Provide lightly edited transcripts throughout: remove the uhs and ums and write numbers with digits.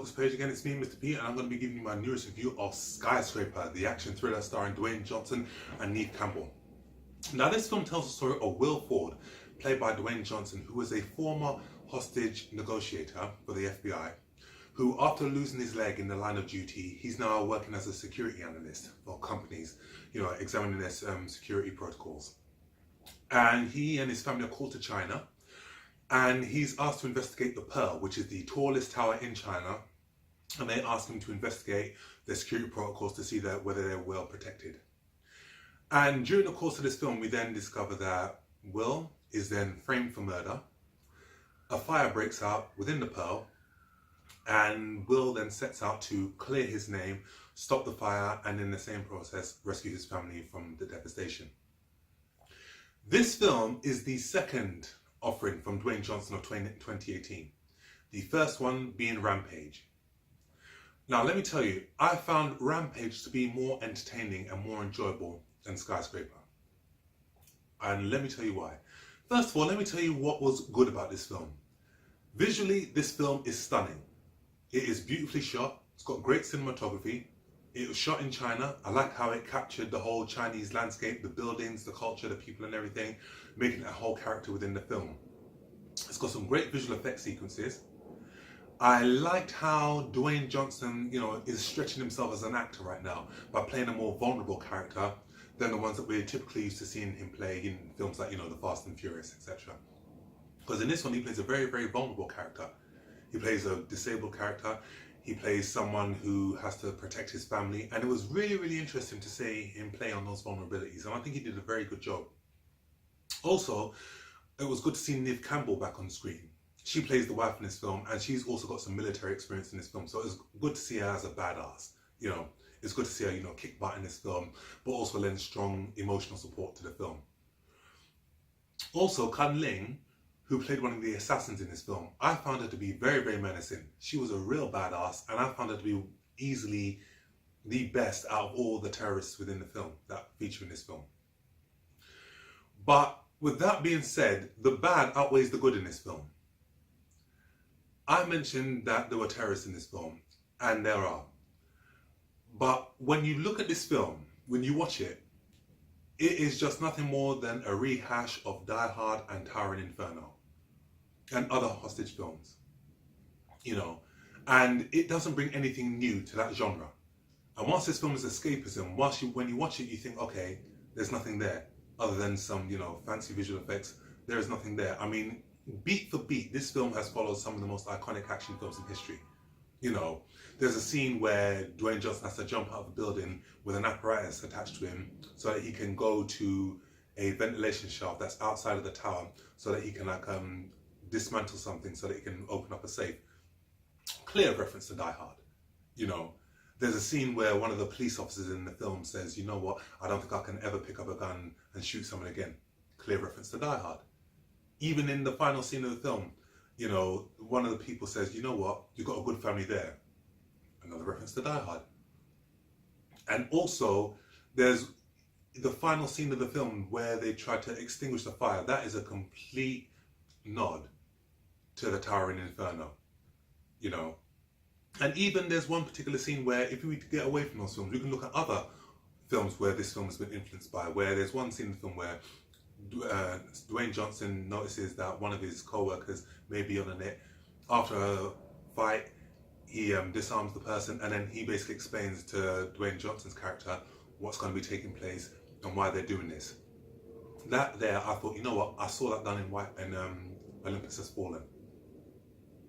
Focus page again. It's me, Mr. P, and I'm going to be giving you my newest review of Skyscraper, the action thriller starring Dwayne Johnson and Neve Campbell. Now, this film tells the story of Will Ford, played by Dwayne Johnson, who was a former hostage negotiator for the FBI, who, after losing his leg in the line of duty, he's now working as a security analyst for companies, examining their security protocols. And he and his family are called to China, and he's asked to investigate the Pearl, which is the tallest tower in China, and they ask him to investigate their security protocols to see whether they're well protected. And during the course of this film, we then discover that Will is then framed for murder, a fire breaks out within the Pearl, and Will then sets out to clear his name, stop the fire, and in the same process, rescue his family from the devastation. This film is the second offering from Dwayne Johnson of 2018. The first one being Rampage. Now, let me tell you, I found Rampage to be more entertaining and more enjoyable than Skyscraper. And let me tell you why. First of all, let me tell you what was good about this film. Visually, this film is stunning. It is beautifully shot. It's got great cinematography. It was shot in China. I like how it captured the whole Chinese landscape, the buildings, the culture, the people and everything, making it a whole character within the film. It's got some great visual effects sequences. I liked how Dwayne Johnson, is stretching himself as an actor right now by playing a more vulnerable character than the ones that we're typically used to seeing him play in films like, The Fast and Furious, etc. Because in this one, he plays a very, very vulnerable character. He plays a disabled character. He plays someone who has to protect his family, and it was really, really interesting to see him play on those vulnerabilities, and I think he did a very good job. Also, it was good to see Neve Campbell back on screen. She plays the wife in this film, and she's also got some military experience in this film, so it's good to see her as a badass. It's good to see her, kick butt in this film, but also lend strong emotional support to the film. Also, Kan Ling, who played one of the assassins in this film, I found her to be very, very menacing. She was a real badass, and I found her to be easily the best out of all the terrorists within the film that feature in this film. But with that being said, the bad outweighs the good in this film. I mentioned that there were terrorists in this film, and there are. But when you look at this film, when you watch it, it is just nothing more than a rehash of Die Hard and Towering Inferno and other hostage films, and it doesn't bring anything new to that genre. And once this film is escapism, when you watch it, you think, okay, there's nothing there other than some, fancy visual effects. There is nothing there. I mean, beat for beat, this film has followed some of the most iconic action films in history. There's a scene where Dwayne Johnson has to jump out of a building with an apparatus attached to him so that he can go to a ventilation shaft that's outside of the tower so that he can dismantle something so that he can open up a safe. Clear reference to Die Hard. There's a scene where one of the police officers in the film says, you know what, I don't think I can ever pick up a gun and shoot someone again. Clear reference to Die Hard. Even in the final scene of the film, one of the people says, you know what, you've got a good family there. Another reference to Die Hard. And also, there's the final scene of the film where they try to extinguish the fire. That is a complete nod to the Towering Inferno, And even there's one particular scene where, if we get away from those films, we can look at other films where this film has been influenced by, where there's one scene in the film where Dwayne Johnson notices that one of his co-workers may be on a net. After a fight, he disarms the person, and then he basically explains to Dwayne Johnson's character what's going to be taking place and why they're doing this. That there, I thought, you know what, I saw that done in Olympus Has Fallen.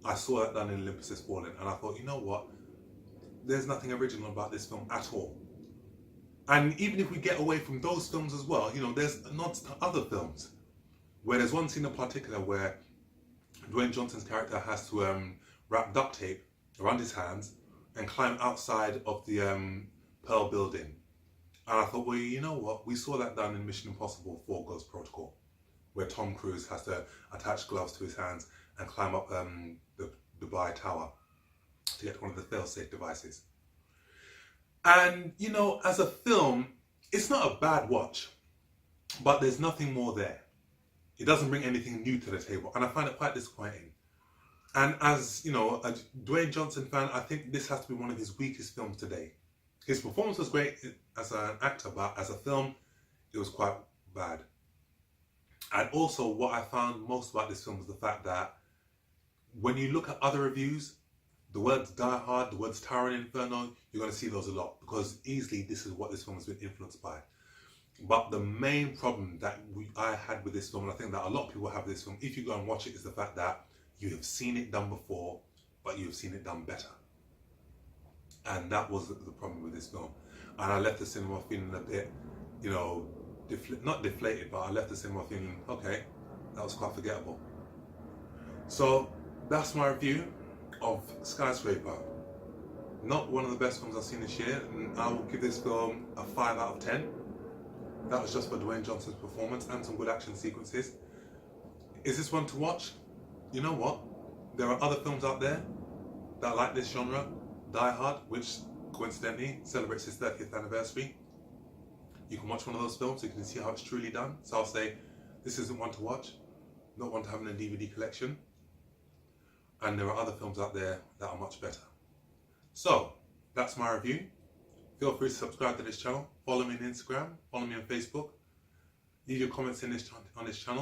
I saw that done in Olympus Has Fallen, and I thought, you know what, there's nothing original about this film at all. And even if we get away from those films as well, there's nods to other films, where there's one scene in particular where Dwayne Johnson's character has to wrap duct tape around his hands and climb outside of the Pearl building. And I thought, well, you know what? We saw that done in Mission Impossible 4 Ghost Protocol, where Tom Cruise has to attach gloves to his hands and climb up the Dubai Tower to get one of the fail-safe devices. And, as a film, it's not a bad watch, but there's nothing more there. It doesn't bring anything new to the table, and I find it quite disappointing. And as you know, a Dwayne Johnson fan, I think this has to be one of his weakest films today. His performance was great as an actor, but as a film, it was quite bad. And also, what I found most about this film was the fact that when you look at other reviews, the words Die Hard, the words Towering Inferno, you're going to see those a lot because easily this is what this film has been influenced by. But the main problem that I had with this film, and I think that a lot of people have with this film, if you go and watch it, is the fact that you have seen it done before, but you have seen it done better. And that was the problem with this film. And I left the cinema feeling a bit, you know, not deflated, but I left the cinema feeling, okay, that was quite forgettable. So that's my review of Skyscraper. Not one of the best films I've seen this year, and I will give this film a 5 out of 10. That was just for Dwayne Johnson's performance and some good action sequences. Is this one to watch? You know what? There are other films out there that like this genre. Die Hard, which coincidentally celebrates its 30th anniversary. You can watch one of those films so you can see how it's truly done. So I'll say, this isn't one to watch, not one to have in a DVD collection. And there are other films out there that are much better. So, that's my review. Feel free to subscribe to this channel. Follow me on Instagram. Follow me on Facebook. Leave your comments on this channel.